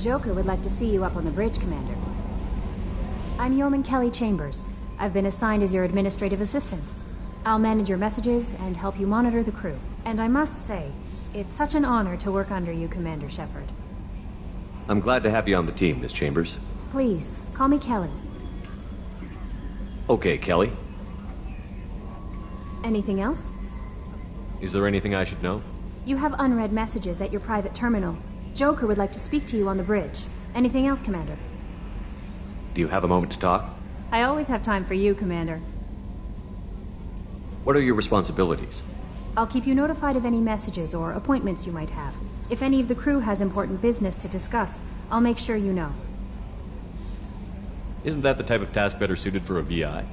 Joker would like to see you up on the bridge, Commander. I'm Yeoman Kelly Chambers. I've been assigned as your administrative assistant. I'll manage your messages and help you monitor the crew. And I must say, it's such an honor to work under you, Commander Shepard. I'm glad to have you on the team, Miss Chambers. Please, call me Kelly. Okay, Kelly. Anything else? Is there anything I should know? You have unread messages at your private terminal. Joker would like to speak to you on the bridge. Anything else, Commander? Do you have a moment to talk? I always have time for you, Commander. What are your responsibilities? I'll keep you notified of any messages or appointments you might have. If any of the crew has important business to discuss, I'll make sure you know. Isn't that the type of task better suited for a VI?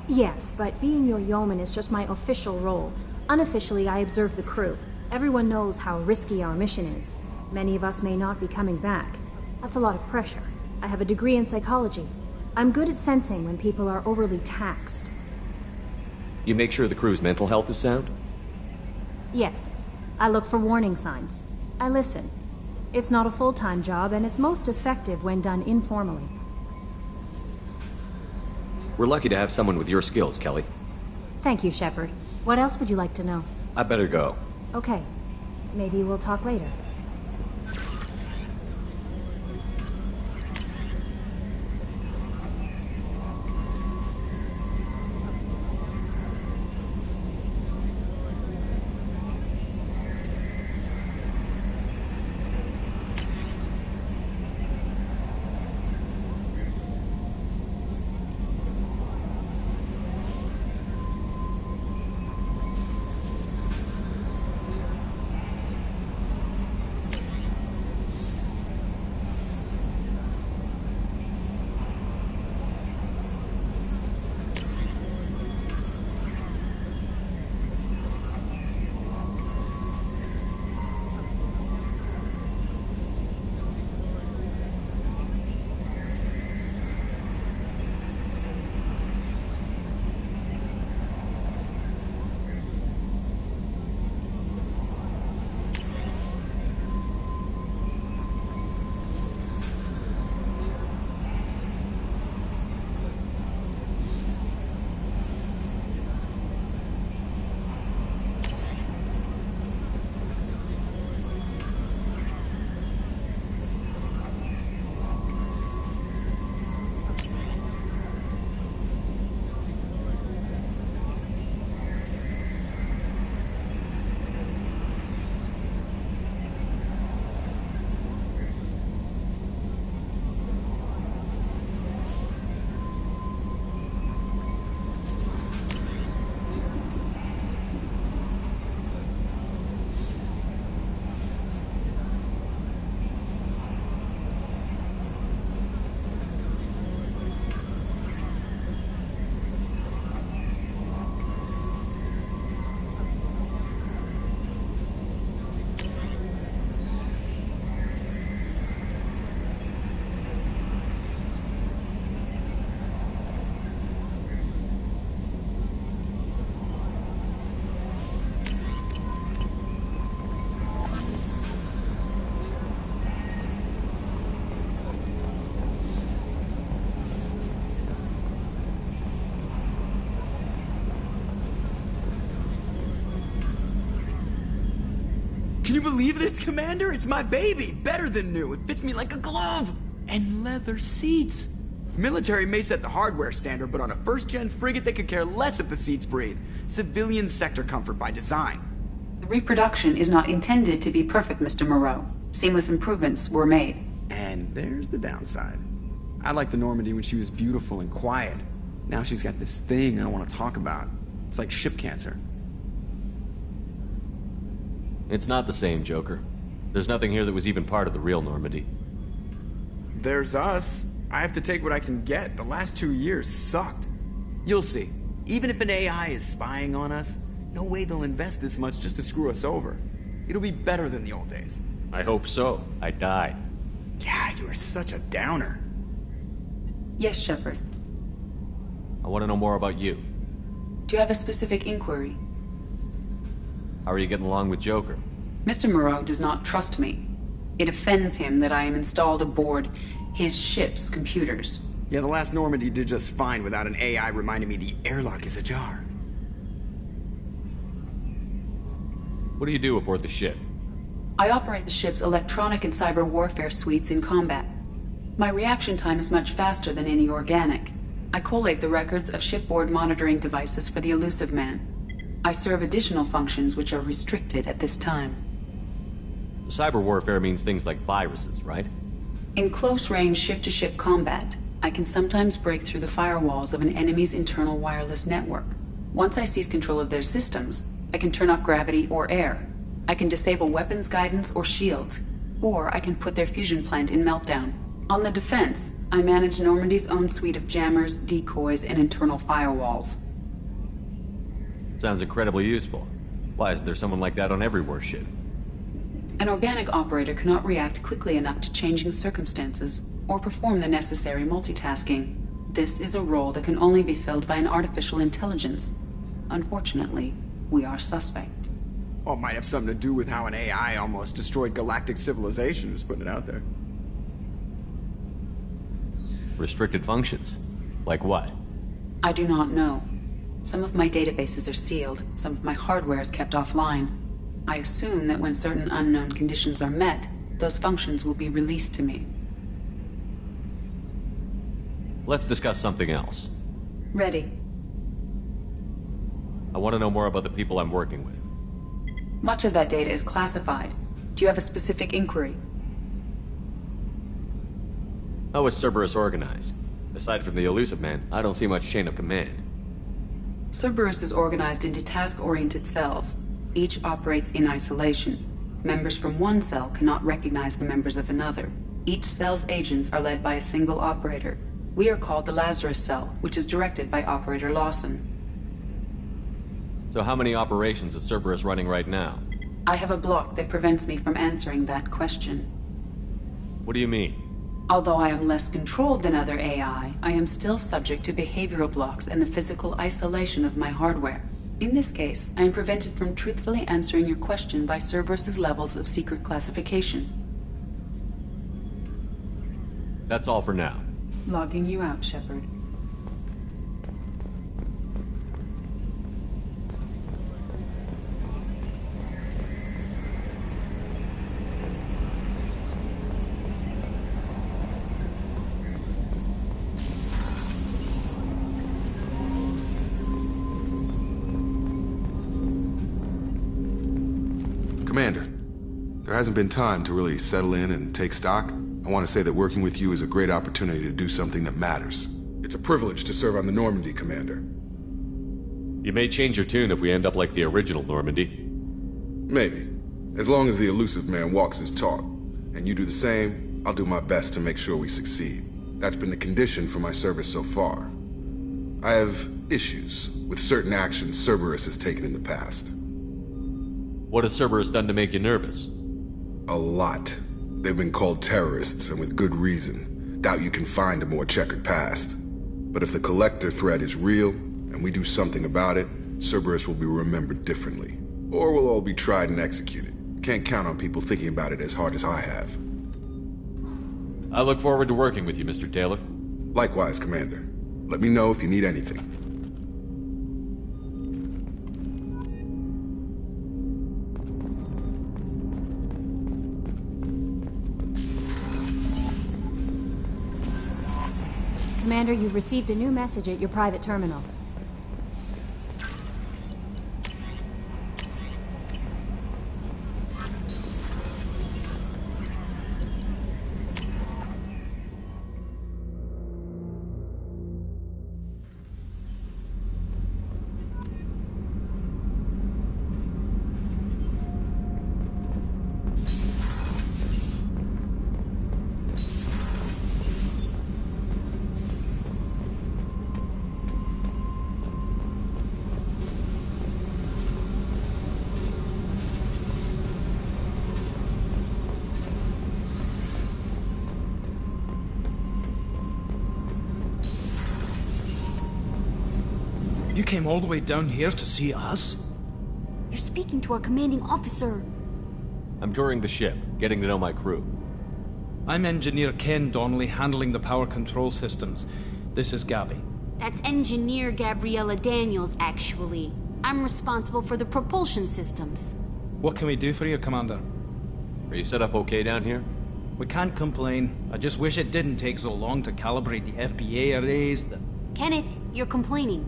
Yes, but being your yeoman is just my official role. Unofficially, I observe the crew. Everyone knows how risky our mission is. Many of us may not be coming back. That's a lot of pressure. I have a degree in psychology. I'm good at sensing when people are overly taxed. You make sure the crew's mental health is sound? Yes. I look for warning signs. I listen. It's not a full-time job, and it's most effective when done informally. We're lucky to have someone with your skills, Kelly. Thank you, Shepard. What else would you like to know? I better go. Okay. Maybe we'll talk later. Can you believe this, Commander? It's my baby! Better than new. It fits me like a glove! And leather seats! Military may set the hardware standard, but on a first-gen frigate they could care less if the seats breathe. Civilian sector comfort by design. The reproduction is not intended to be perfect, Mr. Moreau. Seamless improvements were made. And there's the downside. I liked the Normandy when she was beautiful and quiet. Now she's got this thing I don't want to talk about. It's like ship cancer. It's not the same, Joker. There's nothing here that was even part of the real Normandy. There's us. I have to take what I can get. The last 2 years sucked. You'll see. Even if an AI is spying on us, no way they'll invest this much just to screw us over. It'll be better than the old days. I hope so. I died. Yeah, you are such a downer. Yes, Shepard. I want to know more about you. Do you have a specific inquiry? How are you getting along with Joker? Mr. Moreau does not trust me. It offends him that I am installed aboard his ship's computers. Yeah, the last Normandy did just fine without an AI reminding me the airlock is ajar. What do you do aboard the ship? I operate the ship's electronic and cyber warfare suites in combat. My reaction time is much faster than any organic. I collate the records of shipboard monitoring devices for the Elusive Man. I serve additional functions which are restricted at this time. Cyber warfare means things like viruses, right? In close-range ship-to-ship combat, I can sometimes break through the firewalls of an enemy's internal wireless network. Once I seize control of their systems, I can turn off gravity or air. I can disable weapons guidance or shields, or I can put their fusion plant in meltdown. On the defense, I manage Normandy's own suite of jammers, decoys, and internal firewalls. Sounds incredibly useful. Why isn't there someone like that on every warship? An organic operator cannot react quickly enough to changing circumstances, or perform the necessary multitasking. This is a role that can only be filled by an artificial intelligence. Unfortunately, we are suspect. Well, it might have something to do with how an AI almost destroyed galactic civilization, just putting it out there. Restricted functions? Like what? I do not know. Some of my databases are sealed, some of my hardware is kept offline. I assume that when certain unknown conditions are met, those functions will be released to me. Let's discuss something else. Ready. I want to know more about the people I'm working with. Much of that data is classified. Do you have a specific inquiry? How is Cerberus organized? Aside from the Elusive Man, I don't see much chain of command. Cerberus is organized into task-oriented cells. Each operates in isolation. Members from one cell cannot recognize the members of another. Each cell's agents are led by a single operator. We are called the Lazarus Cell, which is directed by Operator Lawson. So how many operations is Cerberus running right now? I have a block that prevents me from answering that question. What do you mean? Although I am less controlled than other AI, I am still subject to behavioral blocks and the physical isolation of my hardware. In this case, I am prevented from truthfully answering your question by Cerberus's levels of secret classification. That's all for now. Logging you out, Shepard. Commander, there hasn't been time to really settle in and take stock. I want to say that working with you is a great opportunity to do something that matters. It's a privilege to serve on the Normandy, Commander. You may change your tune if we end up like the original Normandy. Maybe. As long as the Elusive Man walks his talk, and you do the same, I'll do my best to make sure we succeed. That's been the condition for my service so far. I have issues with certain actions Cerberus has taken in the past. What has Cerberus done to make you nervous? A lot. They've been called terrorists, and with good reason. Doubt you can find a more checkered past. But if the Collector threat is real, and we do something about it, Cerberus will be remembered differently. Or we'll all be tried and executed. Can't count on people thinking about it as hard as I have. I look forward to working with you, Mr. Taylor. Likewise, Commander. Let me know if you need anything. Commander, you've received a new message at your private terminal. You came all the way down here to see us? You're speaking to our commanding officer. I'm touring the ship, getting to know my crew. I'm Engineer Ken Donnelly, handling the power control systems. This is Gabby. That's Engineer Gabriella Daniels, actually. I'm responsible for the propulsion systems. What can we do for you, Commander? Are you set up okay down here? We can't complain. I just wish it didn't take so long to calibrate the FBA arrays. Kenneth, you're complaining.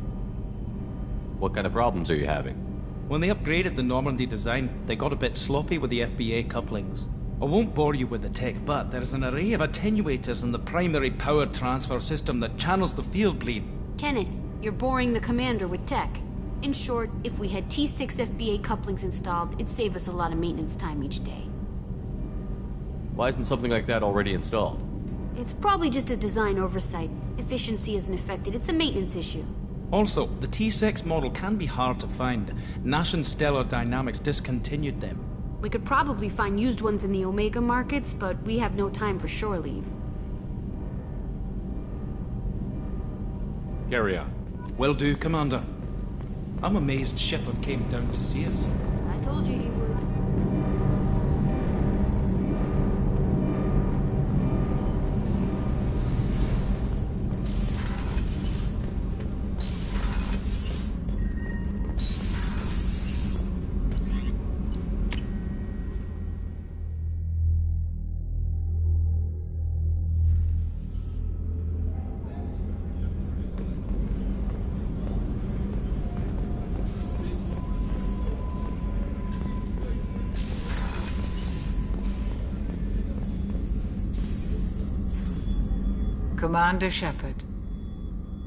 What kind of problems are you having? When they upgraded the Normandy design, they got a bit sloppy with the FBA couplings. I won't bore you with the tech, but there's an array of attenuators in the primary power transfer system that channels the field bleed. Kenneth, you're boring the commander with tech. In short, if we had T6 FBA couplings installed, it'd save us a lot of maintenance time each day. Why isn't something like that already installed? It's probably just a design oversight. Efficiency isn't affected, it's a maintenance issue. Also, the T6 model can be hard to find. Nash and Stellar Dynamics discontinued them. We could probably find used ones in the Omega markets, but we have no time for shore leave. Carry on. Will do, Commander. I'm amazed Shepard came down to see us. I told you he would. Commander Shepard,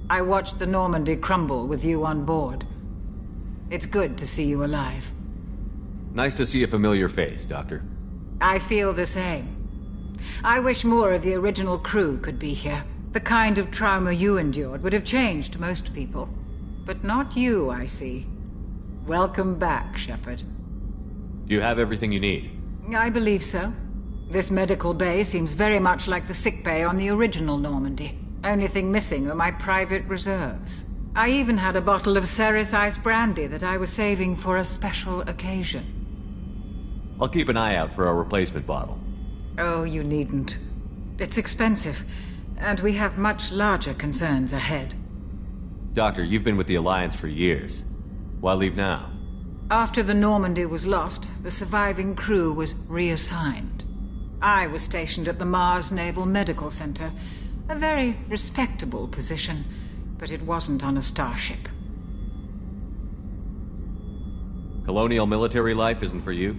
I watched the Normandy crumble with you on board. It's good to see you alive. Nice to see a familiar face, Doctor. I feel the same. I wish more of the original crew could be here. The kind of trauma you endured would have changed most people. But not you, I see. Welcome back, Shepard. Do you have everything you need? I believe so. This medical bay seems very much like the sick bay on the original Normandy. Only thing missing are my private reserves. I even had a bottle of Ceres Ice brandy that I was saving for a special occasion. I'll keep an eye out for a replacement bottle. Oh, you needn't. It's expensive, and we have much larger concerns ahead. Doctor, you've been with the Alliance for years. Why leave now? After the Normandy was lost, the surviving crew was reassigned. I was stationed at the Mars Naval Medical Center, a very respectable position, but it wasn't on a starship. Colonial military life isn't for you?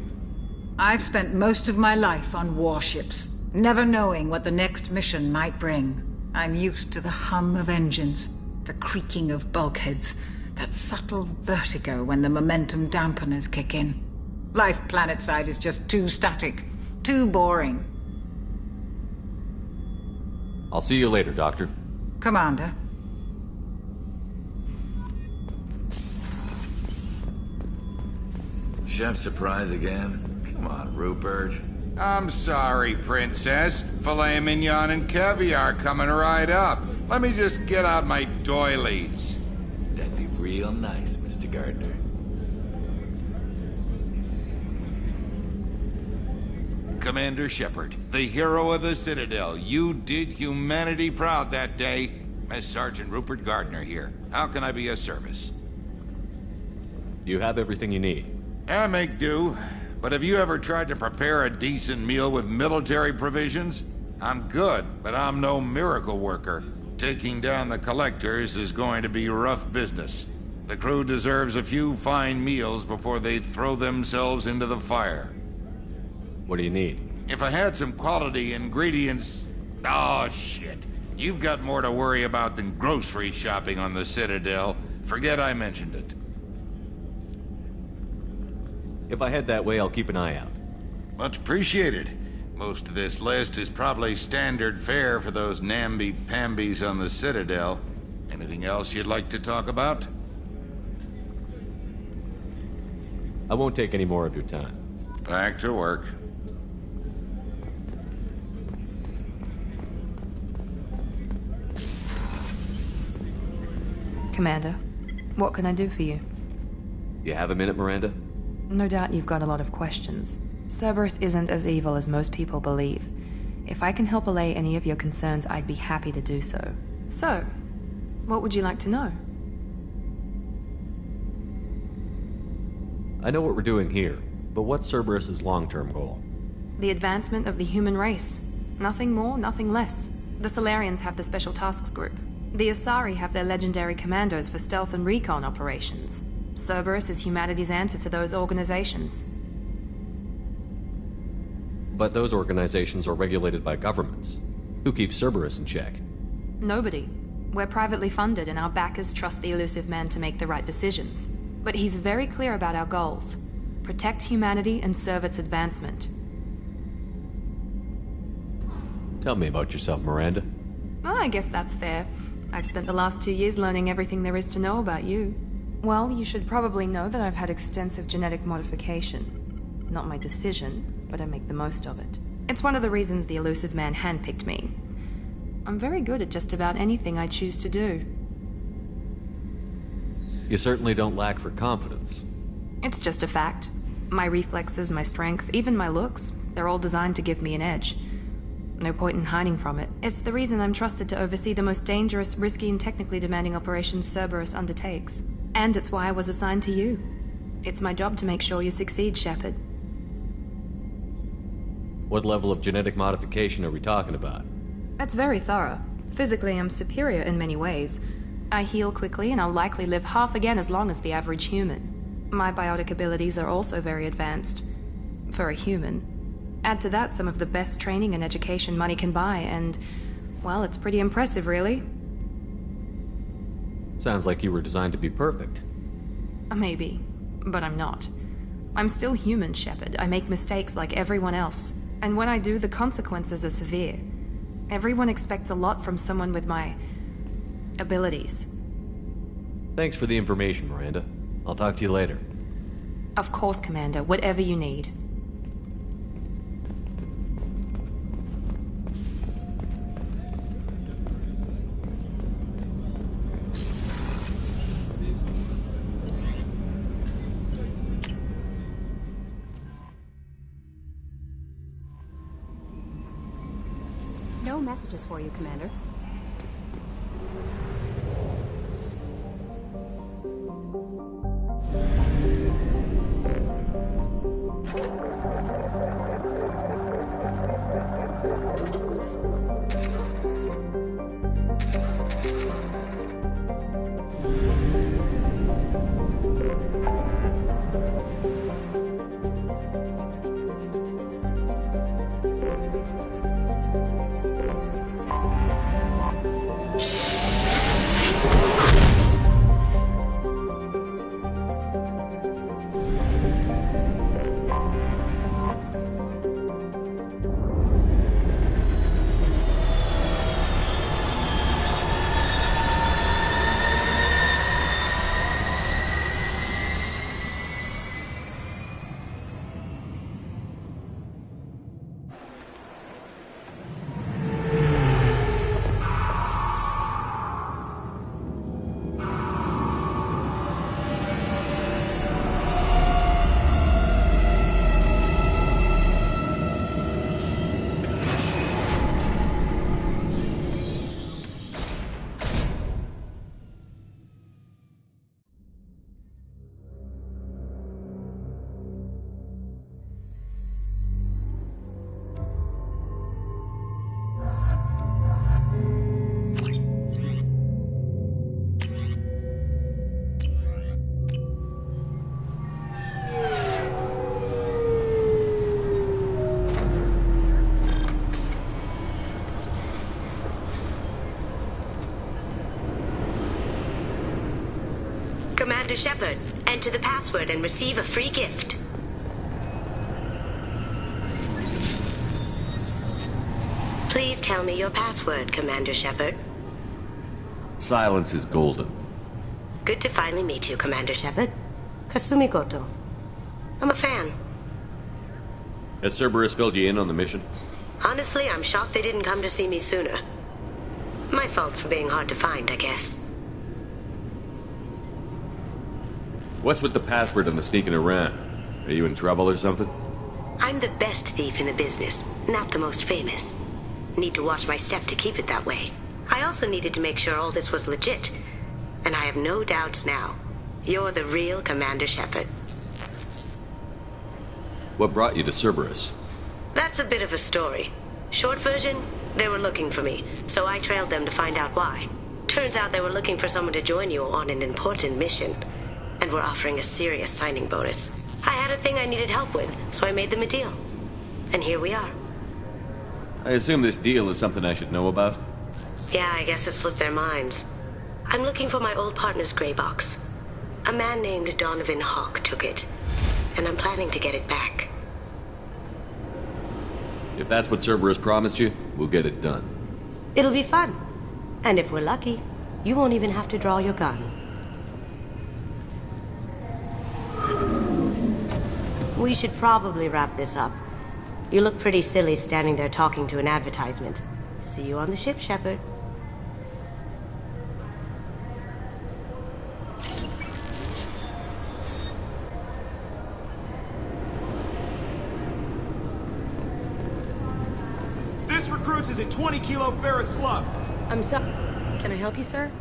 I've spent most of my life on warships, never knowing what the next mission might bring. I'm used to the hum of engines, the creaking of bulkheads, that subtle vertigo when the momentum dampeners kick in. Life planetside is just too static. Too boring. I'll see you later, Doctor. Commander. Chef surprise again? Come on, Rupert. I'm sorry, Princess. Filet mignon and caviar coming right up. Let me just get out my doilies. That'd be real nice, Mr. Gardner. Commander Shepard, the hero of the Citadel. You did humanity proud that day. Miss Sergeant Rupert Gardner here. How can I be of service? Do you have everything you need? I make do. But have you ever tried to prepare a decent meal with military provisions? I'm good, but I'm no miracle worker. Taking down the collectors is going to be rough business. The crew deserves a few fine meals before they throw themselves into the fire. What do you need? If I had some quality ingredients... Oh, shit. You've got more to worry about than grocery shopping on the Citadel. Forget I mentioned it. If I head that way, I'll keep an eye out. Much appreciated. Most of this list is probably standard fare for those namby-pambies on the Citadel. Anything else you'd like to talk about? I won't take any more of your time. Back to work. Commander, what can I do for you? You have a minute, Miranda? No doubt you've got a lot of questions. Cerberus isn't as evil as most people believe. If I can help allay any of your concerns, I'd be happy to do so. So, what would you like to know? I know what we're doing here, but what's Cerberus's long-term goal? The advancement of the human race. Nothing more, nothing less. The Solarians have the Special Tasks Group. The Asari have their legendary commandos for stealth and recon operations. Cerberus is humanity's answer to those organizations. But those organizations are regulated by governments. Who keeps Cerberus in check? Nobody. We're privately funded and our backers trust the elusive man to make the right decisions. But he's very clear about our goals. Protect humanity and serve its advancement. Tell me about yourself, Miranda. Oh, I guess that's fair. I've spent the last 2 years learning everything there is to know about you. Well, you should probably know that I've had extensive genetic modification. Not my decision, but I make the most of it. It's one of the reasons the elusive man handpicked me. I'm very good at just about anything I choose to do. You certainly don't lack for confidence. It's just a fact. My reflexes, my strength, even my looks, they're all designed to give me an edge. No point in hiding from it. It's the reason I'm trusted to oversee the most dangerous, risky, and technically demanding operations Cerberus undertakes. And it's why I was assigned to you. It's my job to make sure you succeed, Shepard. What level of genetic modification are we talking about? That's very thorough. Physically, I'm superior in many ways. I heal quickly, and I'll likely live half again as long as the average human. My biotic abilities are also very advanced. For a human. Add to that some of the best training and education money can buy, and, well, it's pretty impressive, really. Sounds like you were designed to be perfect. Maybe, but I'm not. I'm still human, Shepard. I make mistakes like everyone else. And when I do, the consequences are severe. Everyone expects a lot from someone with my abilities. Thanks for the information, Miranda. I'll talk to you later. Of course, Commander. Whatever you need. No messages for you, Commander. Commander Shepard, enter the password and receive a free gift. Please tell me your password, Commander Shepard. Silence is golden. Good to finally meet you, Commander Shepard. Kasumi Goto. I'm a fan. Has Cerberus filled you in on the mission? Honestly, I'm shocked they didn't come to see me sooner. My fault for being hard to find, I guess. What's with the password and the sneaking around? Are you in trouble or something? I'm the best thief in the business, not the most famous. Need to watch my step to keep it that way. I also needed to make sure all this was legit. And I have no doubts now. You're the real Commander Shepard. What brought you to Cerberus? That's a bit of a story. Short version, they were looking for me, so I trailed them to find out why. Turns out they were looking for someone to join you on an important mission, and were offering a serious signing bonus. I had a thing I needed help with, so I made them a deal. And here we are. I assume this deal is something I should know about? Yeah, I guess it slipped their minds. I'm looking for my old partner's gray box. A man named Donovan Hawk took it, and I'm planning to get it back. If that's what Cerberus promised you, we'll get it done. It'll be fun. And if we're lucky, you won't even have to draw your gun. We should probably wrap this up. You look pretty silly standing there talking to an advertisement. See you on the ship, Shepard. This recruits is a 20-kilo ferrous slug. I'm sorry. Can I help you, sir?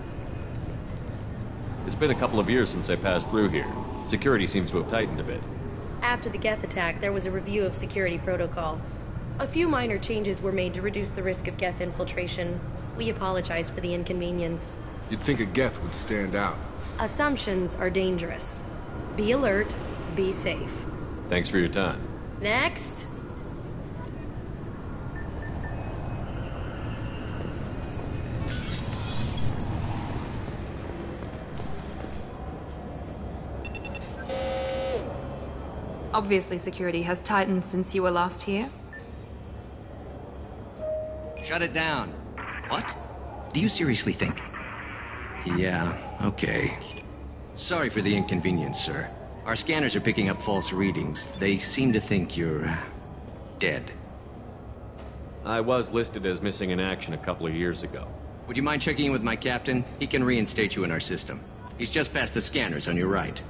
It's been a couple of years since I passed through here. Security seems to have tightened a bit. After the Geth attack, there was a review of security protocol. A few minor changes were made to reduce the risk of Geth infiltration. We apologize for the inconvenience. You'd think a Geth would stand out. Assumptions are dangerous. Be alert, be safe. Thanks for your time. Next! Obviously, security has tightened since you were last here. Shut it down. What? Do you seriously think? Yeah, okay. Sorry for the inconvenience, sir. Our scanners are picking up false readings. They seem to think you're dead. I was listed as missing in action a couple of years ago. Would you mind checking in with my captain? He can reinstate you in our system. He's just past the scanners on your right.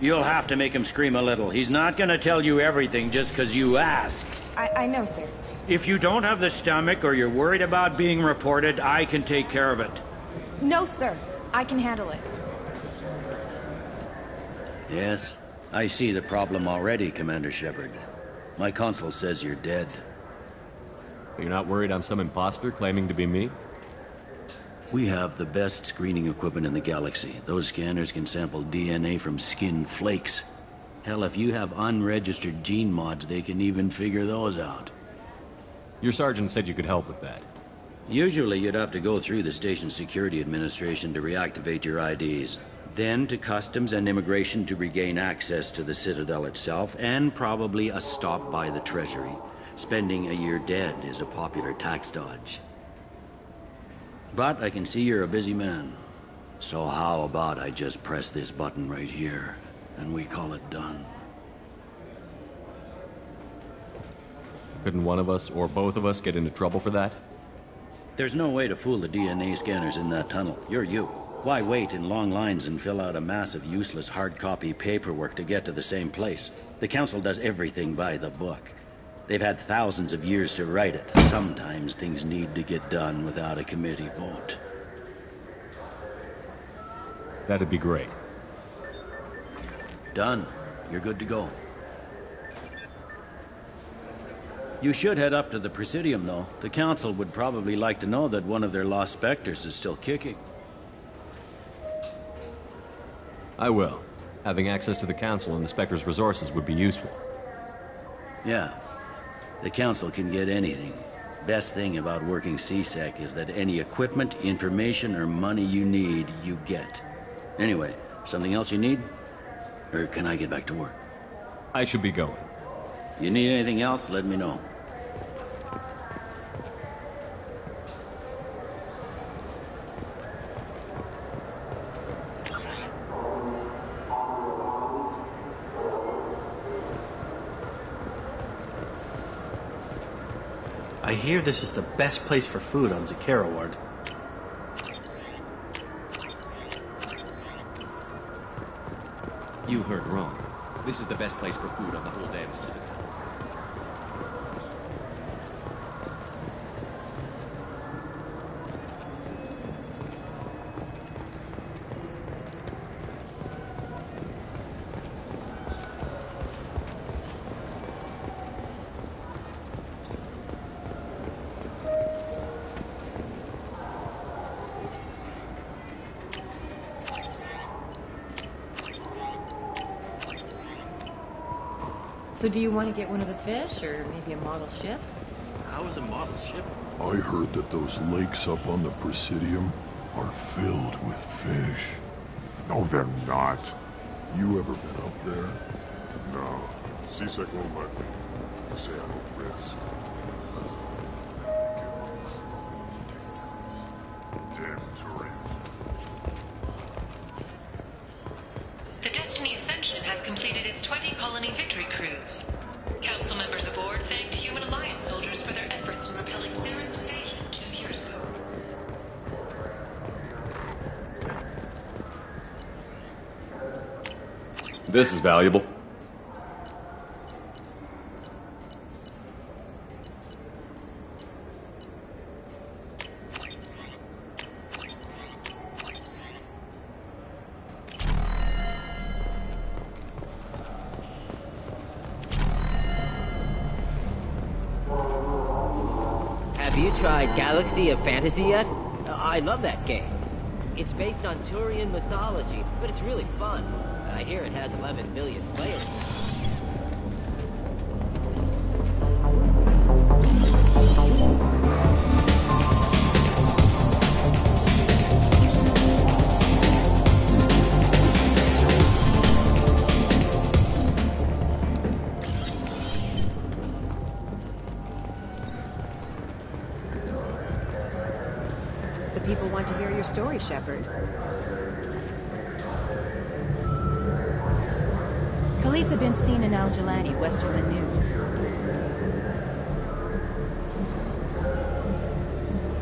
You'll have to make him scream a little. He's not gonna tell you everything just because you ask. I know, sir. If you don't have the stomach or you're worried about being reported, I can take care of it. No, sir. I can handle it. Yes, I see the problem already, Commander Shepard. My console says you're dead. You're not worried I'm some imposter claiming to be me? We have the best screening equipment in the galaxy. Those scanners can sample DNA from skin flakes. Hell, if you have unregistered gene mods, they can even figure those out. Your sergeant said you could help with that. Usually you'd have to go through the station security administration to reactivate your IDs. Then to customs and immigration to regain access to the Citadel itself, and probably a stop by the Treasury. Spending a year dead is a popular tax dodge. But I can see you're a busy man. So how about I just press this button right here, and we call it done? Couldn't one of us, or both of us, get into trouble for that? There's no way to fool the DNA scanners in that tunnel. You're you. Why wait in long lines and fill out a massive useless hard copy paperwork to get to the same place? The Council does everything by the book. They've had thousands of years to write it. Sometimes things need to get done without a committee vote. That'd be great. Done. You're good to go. You should head up to the Presidium, though. The Council would probably like to know that one of their lost Spectres is still kicking. I will. Having access to the Council and the Spectre's resources would be useful. Yeah. The Council can get anything. Best thing about working CSEC is that any equipment, information, or money you need, you get. Anyway, something else you need? Or can I get back to work? I should be going. You need anything else, let me know. I hear this is the best place for food on Zakera Ward. You heard wrong. This is the best place for food on the whole damn Citadel. So do you want to get one of the fish, or maybe a model ship? How is a model ship? I heard that those lakes up on the Presidium are filled with fish. No, they're not. You ever been up there? No. Seasick won't let me. I say I don't risk. Damn turret. The Destiny Ascension has completed its 20-colony victory cruise. Council members aboard thanked Human Alliance soldiers for their efforts in repelling Saren's invasion 2 years ago. This is valuable. Have you tried Galaxy of Fantasy yet? I love that game. It's based on Turian mythology, but it's really fun. I hear it has 11 billion players. The people want to hear your story, Shepard. Khaleesa been seen in Al Jelani, Westerland News.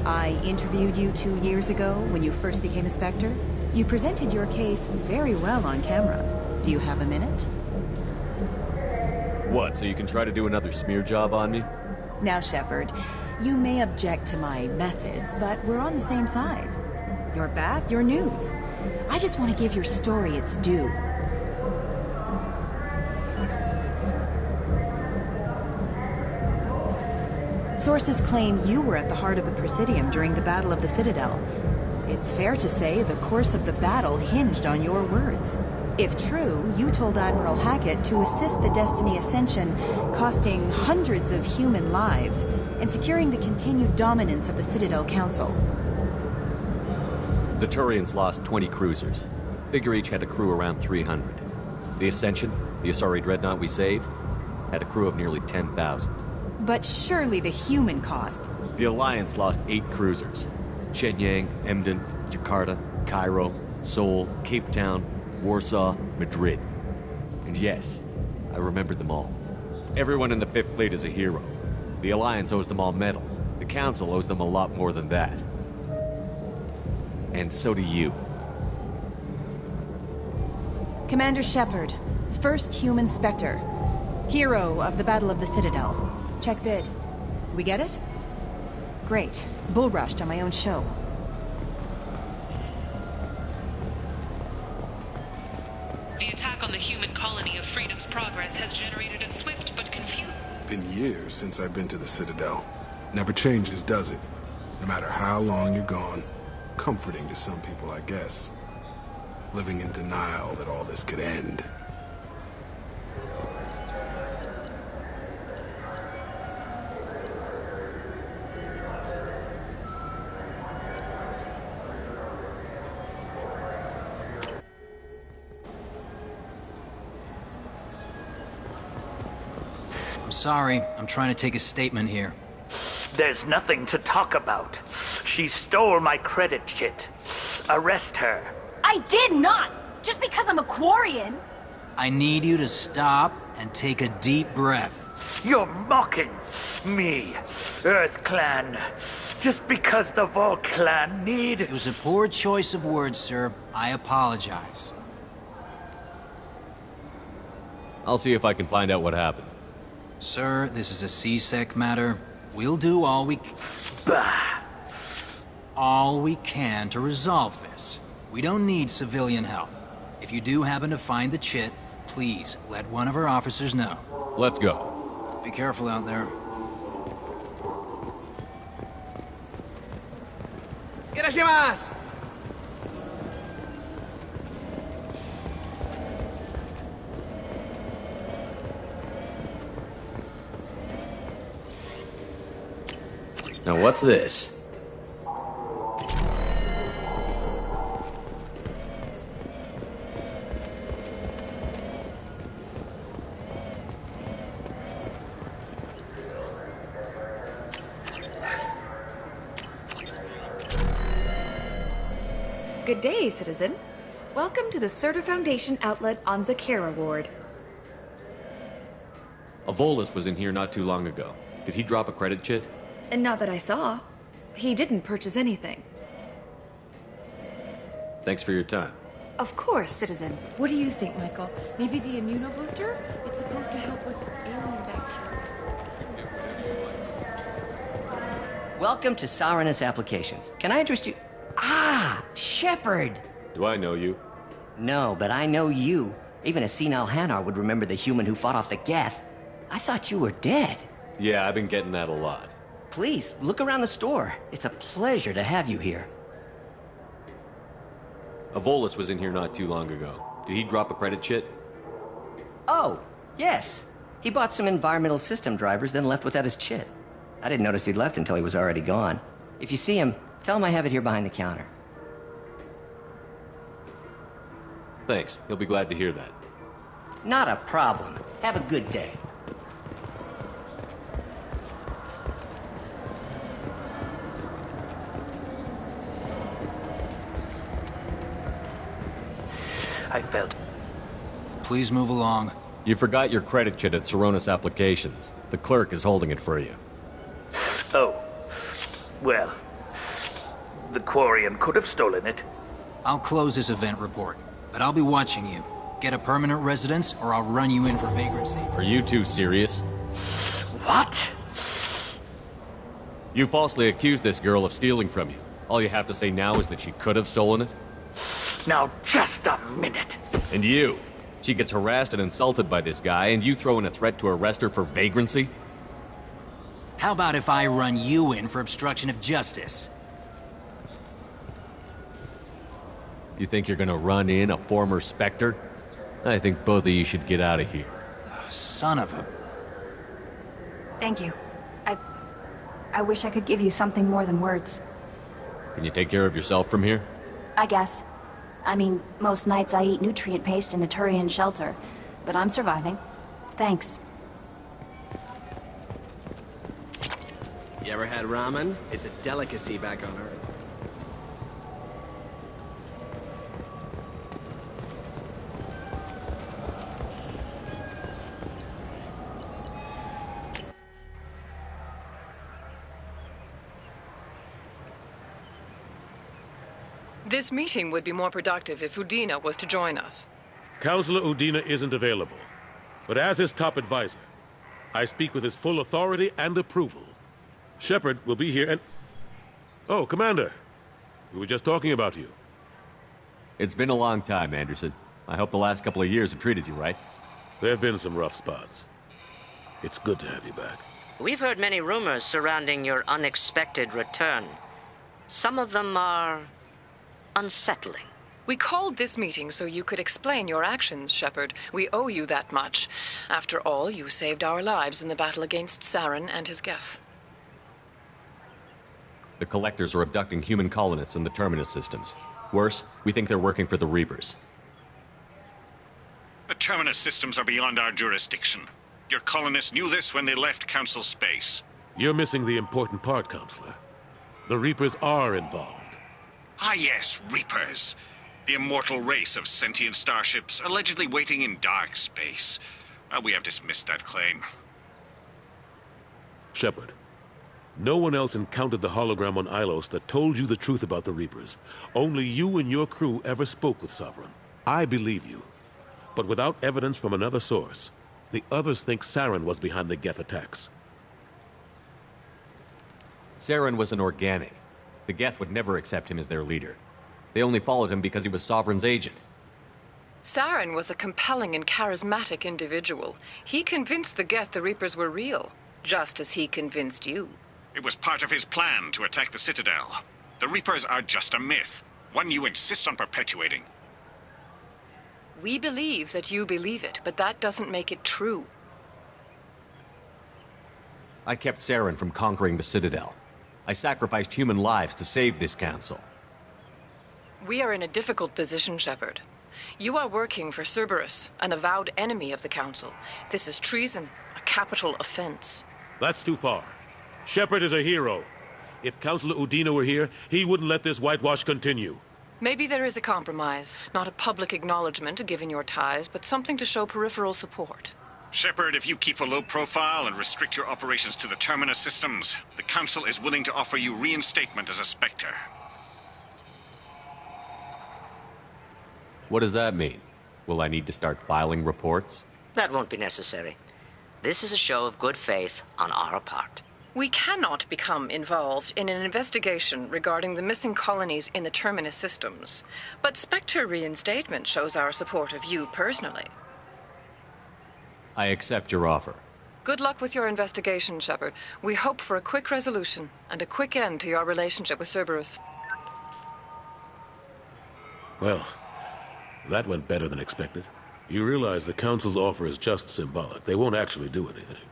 I interviewed you 2 years ago when you first became a Spectre. You presented your case very well on camera. Do you have a minute? What, so you can try to do another smear job on me? Now, Shepard, you may object to my methods, but we're on the same side. You're back, you're news. I just want to give your story its due. Sources claim you were at the heart of the Presidium during the Battle of the Citadel. It's fair to say the course of the battle hinged on your words. If true, you told Admiral Hackett to assist the Destiny Ascension, costing hundreds of human lives, and securing the continued dominance of the Citadel Council. The Turians lost 20 cruisers. Figure each had a crew around 300. The Ascension, the Asari dreadnought we saved, had a crew of nearly 10,000. But surely the human cost. The Alliance lost 8 cruisers. Shenyang, Emden, Jakarta, Cairo, Seoul, Cape Town, Warsaw, Madrid. And yes, I remembered them all. Everyone in the 5th Fleet is a hero. The Alliance owes them all medals. The Council owes them a lot more than that. And so do you. Commander Shepard, first human Spectre. Hero of the Battle of the Citadel. Check vid. We get it? Great. Bull rushed on my own show. The attack on the human colony of Freedom's Progress has generated a swift but confusing... Been years since I've been to the Citadel. Never changes, does it? No matter how long you're gone. Comforting to some people, I guess. Living in denial that all this could end. I'm sorry. I'm trying to take a statement here. There's nothing to talk about. She stole my credit chit. Arrest her. I did not! Just because I'm a Quarian! I need you to stop and take a deep breath. You're mocking me, Earth Clan. Just because the Vol Clan need... It was a poor choice of words, sir. I apologize. I'll see if I can find out what happened. Sir, this is a C-Sec matter. We'll do all we can to resolve this. We don't need civilian help. If you do happen to find the chit, please let one of our officers know. Let's go. Be careful out there. Irashimasu! Now what's this? Good day, citizen. Welcome to the Surtur Foundation outlet on Zakera Ward. Avolis was in here not too long ago. Did he drop a credit chit? And not that I saw. He didn't purchase anything. Thanks for your time. Of course, citizen. What do you think, Michael? Maybe the immunobooster? It's supposed to help with alien bacteria. Welcome to Saranus Applications. Can I interest you? Ah, Shepard! Do I know you? No, but I know you. Even a senile Hanar would remember the human who fought off the Geth. I thought you were dead. Yeah, I've been getting that a lot. Please, look around the store. It's a pleasure to have you here. Avolis was in here not too long ago. Did he drop a credit chit? Oh, yes. He bought some environmental system drivers, then left without his chit. I didn't notice he'd left until he was already gone. If you see him, tell him I have it here behind the counter. Thanks. He'll be glad to hear that. Not a problem. Have a good day. I felt. Please move along. You forgot your credit chit at Saranus Applications. The clerk is holding it for you. Oh. Well, the Quarian could have stolen it. I'll close this event report, but I'll be watching you. Get a permanent residence, or I'll run you in for vagrancy. Are you two serious? What? You falsely accused this girl of stealing from you. All you have to say now is that she could have stolen it? Now, just a minute. And you? She gets harassed and insulted by this guy, and you throw in a threat to arrest her for vagrancy? How about if I run you in for obstruction of justice? You think you're gonna run in a former Spectre? I think both of you should get out of here. Son of a... Thank you. I wish I could give you something more than words. Can you take care of yourself from here? I guess. I mean, most nights I eat nutrient paste in a Turian shelter, but I'm surviving. Thanks. You ever had ramen? It's a delicacy back on Earth. This meeting would be more productive if Udina was to join us. Counselor Udina isn't available, but as his top advisor, I speak with his full authority and approval. Shepard will be here and... Oh, Commander. We were just talking about you. It's been a long time, Anderson. I hope the last couple of years have treated you right. There have been some rough spots. It's good to have you back. We've heard many rumors surrounding your unexpected return. Some of them are... unsettling. We called this meeting so you could explain your actions, Shepard. We owe you that much. After all, you saved our lives in the battle against Saren and his Geth. The Collectors are abducting human colonists in the Terminus systems. Worse, we think they're working for the Reapers. The Terminus systems are beyond our jurisdiction. Your colonists knew this when they left Council space. You're missing the important part, Counselor. The Reapers are involved. Ah yes, Reapers. The immortal race of sentient starships allegedly waiting in dark space. We have dismissed that claim. Shepard, no one else encountered the hologram on Ilos that told you the truth about the Reapers. Only you and your crew ever spoke with Sovereign. I believe you. But without evidence from another source, The others think Saren was behind the Geth attacks. Saren was an organic. The Geth would never accept him as their leader. They only followed him because he was Sovereign's agent. Saren was a compelling and charismatic individual. He convinced the Geth the Reapers were real, just as he convinced you. It was part of his plan to attack the Citadel. The Reapers are just a myth, one you insist on perpetuating. We believe that you believe it, but that doesn't make it true. I kept Saren from conquering the Citadel. I sacrificed human lives to save this council. We are in a difficult position, Shepard. You are working for Cerberus, an avowed enemy of the Council. This is treason, a capital offense. That's too far. Shepard is a hero. If Councilor Udina were here, he wouldn't let this whitewash continue. Maybe there is a compromise. Not a public acknowledgement given your ties, but something to show peripheral support. Shepard, if you keep a low profile and restrict your operations to the Terminus systems, the Council is willing to offer you reinstatement as a Spectre. What does that mean? Will I need to start filing reports? That won't be necessary. This is a show of good faith on our part. We cannot become involved in an investigation regarding the missing colonies in the Terminus systems. But Spectre reinstatement shows our support of you personally. I accept your offer. Good luck with your investigation, Shepard. We hope for a quick resolution and a quick end to your relationship with Cerberus. Well, that went better than expected. You realize the Council's offer is just symbolic. They won't actually do anything.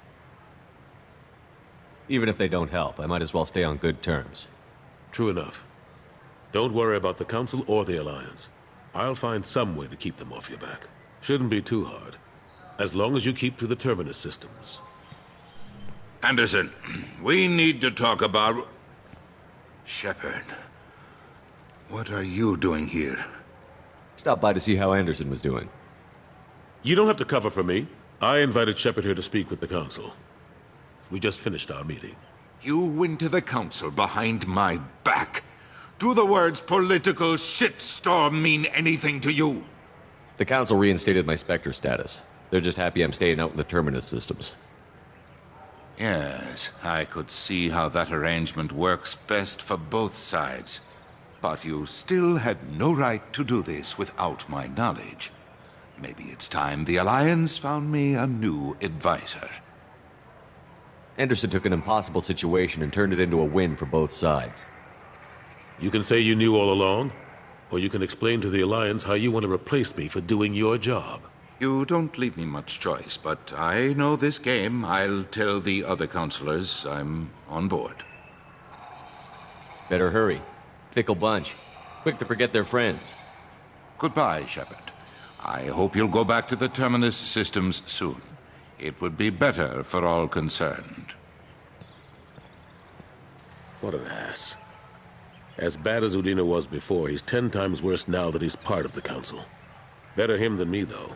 Even if they don't help, I might as well stay on good terms. True enough. Don't worry about the Council or the Alliance. I'll find some way to keep them off your back. Shouldn't be too hard. As long as you keep to the Terminus systems. Anderson, we need to talk about... Shepard. What are you doing here? Stopped by to see how Anderson was doing. You don't have to cover for me. I invited Shepard here to speak with the Council. We just finished our meeting. You went to the Council behind my back. Do the words political shitstorm mean anything to you? The Council reinstated my Spectre status. They're just happy I'm staying out in the Terminus systems. Yes, I could see how that arrangement works best for both sides. But you still had no right to do this without my knowledge. Maybe it's time the Alliance found me a new advisor. Anderson took an impossible situation and turned it into a win for both sides. You can say you knew all along, or you can explain to the Alliance how you want to replace me for doing your job. You don't leave me much choice, but I know this game. I'll tell the other counselors I'm on board. Better hurry. Fickle bunch. Quick to forget their friends. Goodbye, Shepard. I hope you'll go back to the Terminus systems soon. It would be better for all concerned. What an ass. As bad as Udina was before, he's 10 times worse now that he's part of the Council. Better him than me, though.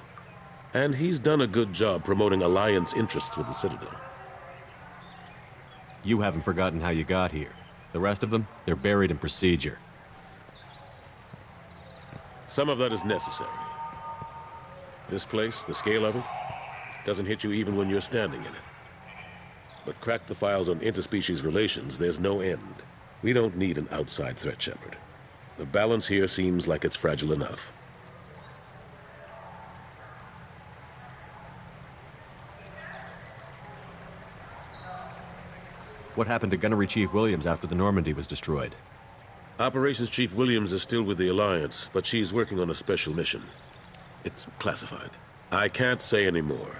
And he's done a good job promoting Alliance interests with the Citadel. You haven't forgotten how you got here. The rest of them, they're buried in procedure. Some of that is necessary. This place, the scale of it, doesn't hit you even when you're standing in it. But crack the files on interspecies relations, there's no end. We don't need an outside threat, Shepard. The balance here seems like it's fragile enough. What happened to Gunnery Chief Williams after the Normandy was destroyed? Operations Chief Williams is still with the Alliance, but she's working on a special mission. It's classified. I can't say any more.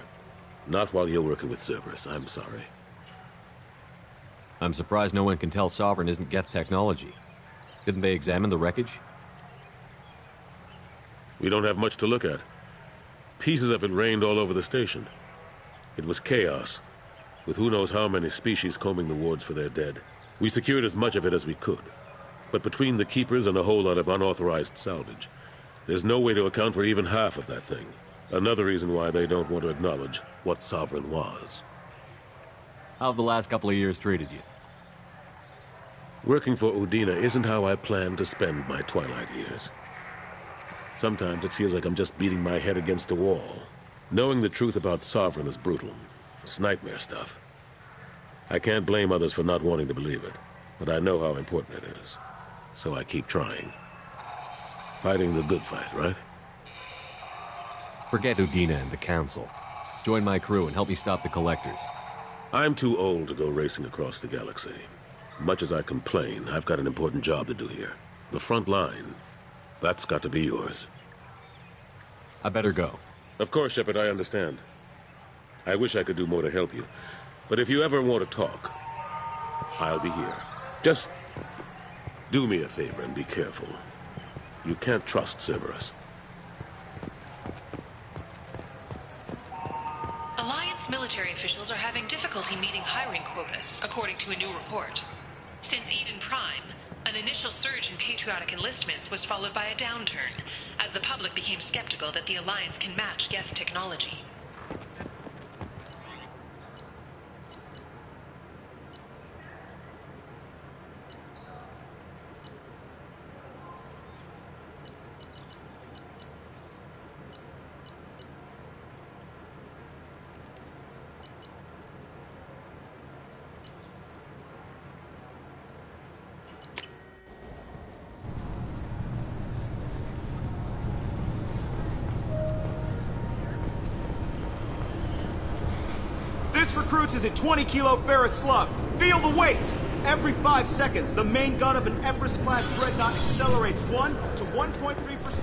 Not while you're working with Cerberus, I'm sorry. I'm surprised no one can tell Sovereign isn't Geth technology. Didn't they examine the wreckage? We don't have much to look at. Pieces of it rained all over the station. It was chaos, with who knows how many species combing the wards for their dead. We secured as much of it as we could. But between the Keepers and a whole lot of unauthorized salvage, there's no way to account for even half of that thing. Another reason why they don't want to acknowledge what Sovereign was. How have the last couple of years treated you? Working for Udina isn't how I planned to spend my twilight years. Sometimes it feels like I'm just beating my head against a wall. Knowing the truth about Sovereign is brutal. It's nightmare stuff. I can't blame others for not wanting to believe it, but I know how important it is. So I keep trying. Fighting the good fight, right? Forget Udina and the Council. Join my crew and help me stop the Collectors. I'm too old to go racing across the galaxy. Much as I complain, I've got an important job to do here. The front line. That's got to be yours. I better go. Of course, Shepard, I understand. I wish I could do more to help you. But if you ever want to talk, I'll be here. Just do me a favor and be careful. You can't trust Cerberus. Alliance military officials are having difficulty meeting hiring quotas, according to a new report. Since Eden Prime, an initial surge in patriotic enlistments was followed by a downturn, as the public became skeptical that the Alliance can match Geth technology. This recruits is a 20-kilo ferrous slug. Feel the weight! Every 5 seconds, the main gun of an Everest-class dreadnought accelerates 1 to 1.3%.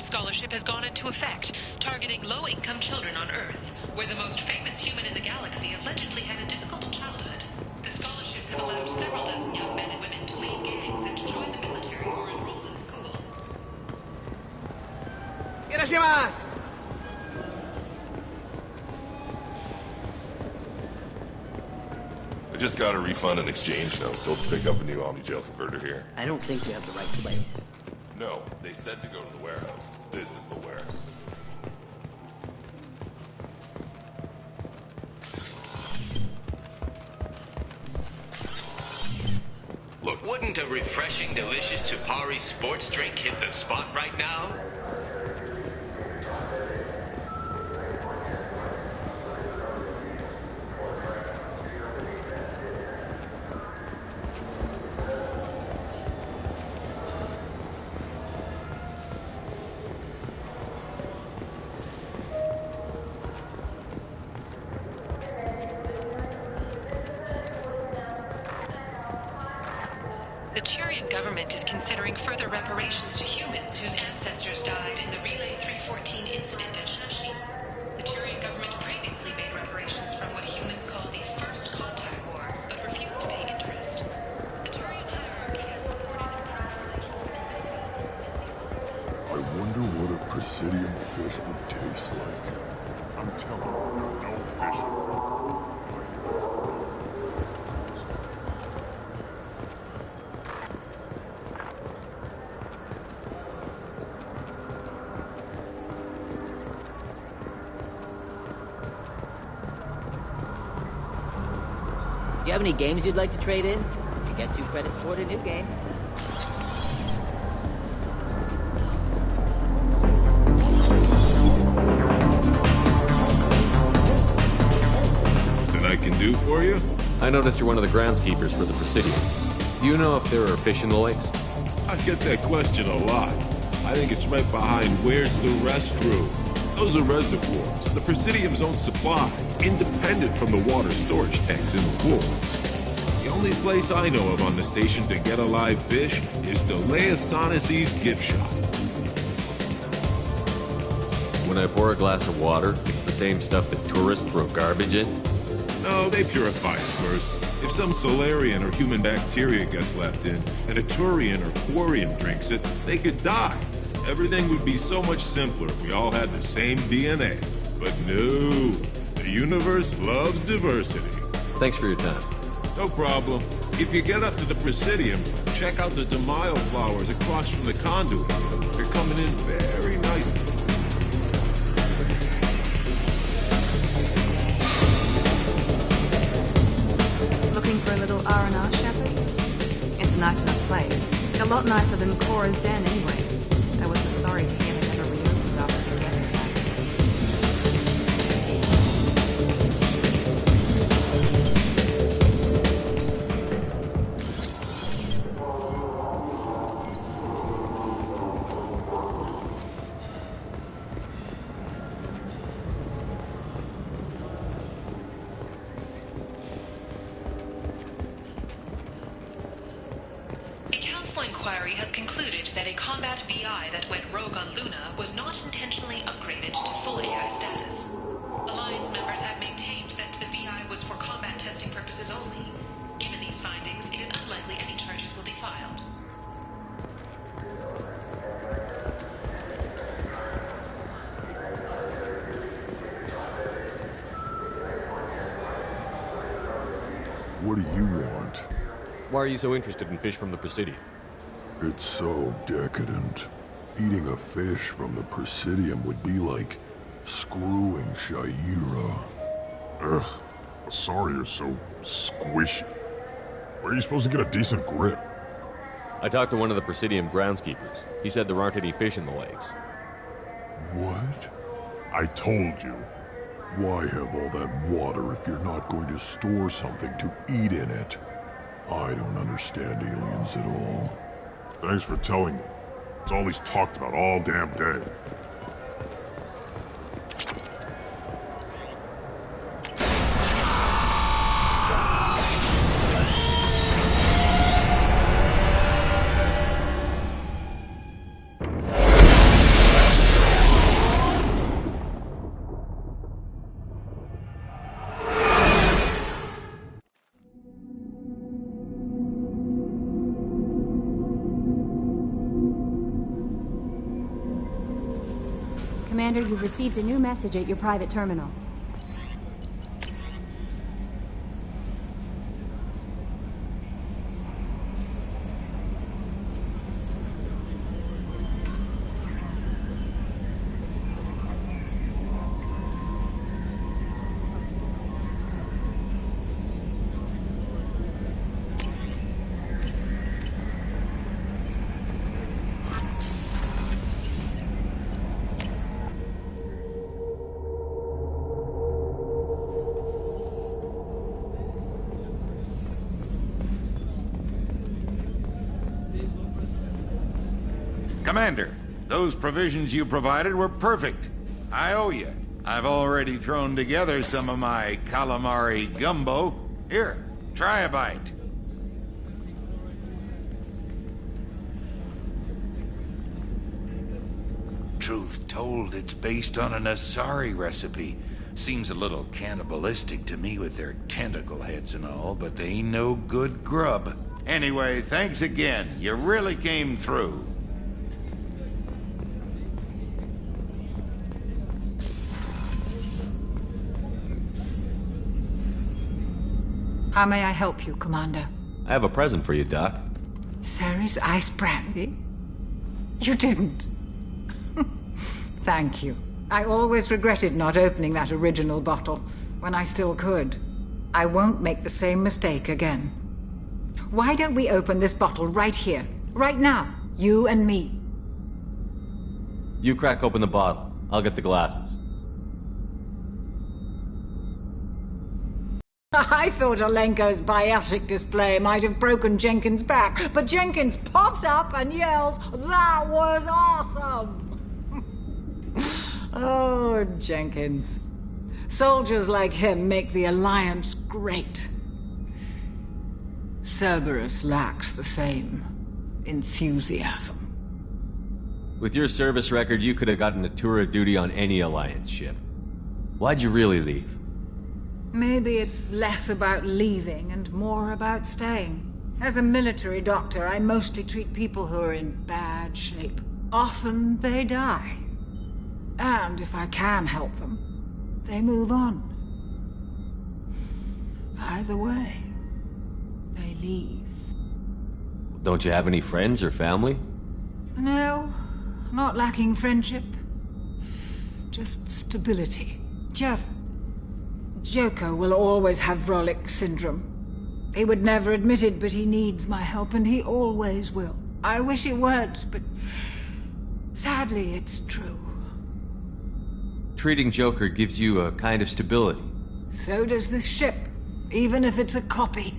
Scholarship has gone into effect, targeting low-income children on Earth, where the most famous human in the galaxy allegedly had a difficult childhood. The scholarships have allowed several dozen young men and women to lead gangs and to join the military or enroll in school. Irashimasu! I just got a refund and exchange, and I was told to pick up a new Omni-Gel converter here. I don't think you have the right place. No, they said to go to the warehouse. This is the warehouse. Look, wouldn't a refreshing, delicious Tupari sports drink hit the spot right now? The Turian government is considering further reparations to humans whose ancestors died in the Relay 314 incident at Shashi. The Turian government previously made reparations from what humans call the First Contact War, but refused to pay interest. The Turian hierarchy has supported I wonder what a Presidium fish would taste like. I'm telling you, no fish. Do you have any games you'd like to trade in? You get 2 credits toward a new game. Nothing I can do for you? I noticed you're one of the groundskeepers for the Presidium. Do you know if there are fish in the lakes? I get that question a lot. I think it's right behind where's the restroom. Those are reservoirs, the Presidium's own supply, independent from the water storage tanks in the pools. The only place I know of on the station to get a live fish is Delea Sonesi's gift shop. When I pour a glass of water, it's the same stuff that tourists throw garbage in? No, they purify it first. If some Solarian or human bacteria gets left in, and a Turian or Quarian drinks it, they could die. Everything would be so much simpler if we all had the same DNA. But no, the universe loves diversity. Thanks for your time. No problem. If you get up to the Presidium, check out the Demaio flowers across from the conduit. They're coming in very nicely. Looking for a little R&R, Shepard? It's a nice enough place. A lot nicer than Cora's den, anyway. I wasn't sorry to hear they never reopened after the Geth attack. Inquiry has concluded that a combat BI that went rogue on Luna was not intentionally upgraded to full AI status. Alliance members have maintained that the VI was for combat testing purposes only. Given these findings, it is unlikely any charges will be filed. What do you want? Why are you so interested in fish from the Presidium? It's so decadent. Eating a fish from the Presidium would be like screwing Shaira. Ugh, sorry you're so squishy. Where are you supposed to get a decent grip? I talked to one of the Presidium groundskeepers. He said there aren't any fish in the lakes. What? I told you. Why have all that water if you're not going to store something to eat in it? I don't understand aliens at all. Thanks for telling me. It's all he's talked about all damn day. Commander, you've received a new message at your private terminal. Commander, those provisions you provided were perfect. I owe you. I've already thrown together some of my calamari gumbo. Here, try a bite. Truth told, it's based on an Asari recipe. Seems a little cannibalistic to me with their tentacle heads and all, but they ain't no good grub. Anyway, thanks again. You really came through. How may I help you, Commander? I have a present for you, Doc. Ceres ice brandy? You didn't. Thank you. I always regretted not opening that original bottle when I still could. I won't make the same mistake again. Why don't we open this bottle right here, right now, you and me? You crack open the bottle. I'll get the glasses. I thought Alenko's biotic display might have broken Jenkins' back, but Jenkins pops up and yells, "That was awesome!" Oh, Jenkins. Soldiers like him make the Alliance great. Cerberus lacks the same enthusiasm. With your service record, you could have gotten a tour of duty on any Alliance ship. Why'd you really leave? Maybe it's less about leaving and more about staying. As a military doctor, I mostly treat people who are in bad shape. Often they die. And if I can help them, they move on. Either way, they leave. Don't you have any friends or family? No, not lacking friendship. Just stability. Jeff, Joker will always have Vrolic syndrome. He would never admit it, but he needs my help, and he always will. I wish it weren't, but sadly, it's true. Treating Joker gives you a kind of stability. So does this ship, even if it's a copy.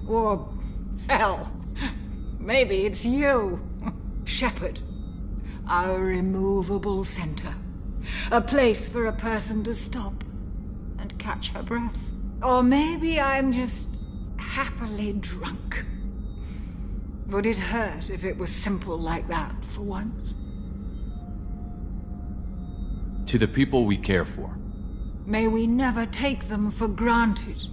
Or, hell, maybe it's you. Shepard. Our immovable center. A place for a person to stop and catch her breath. Or maybe I'm just happily drunk. Would it hurt if it was simple like that for once? To the people we care for. May we never take them for granted.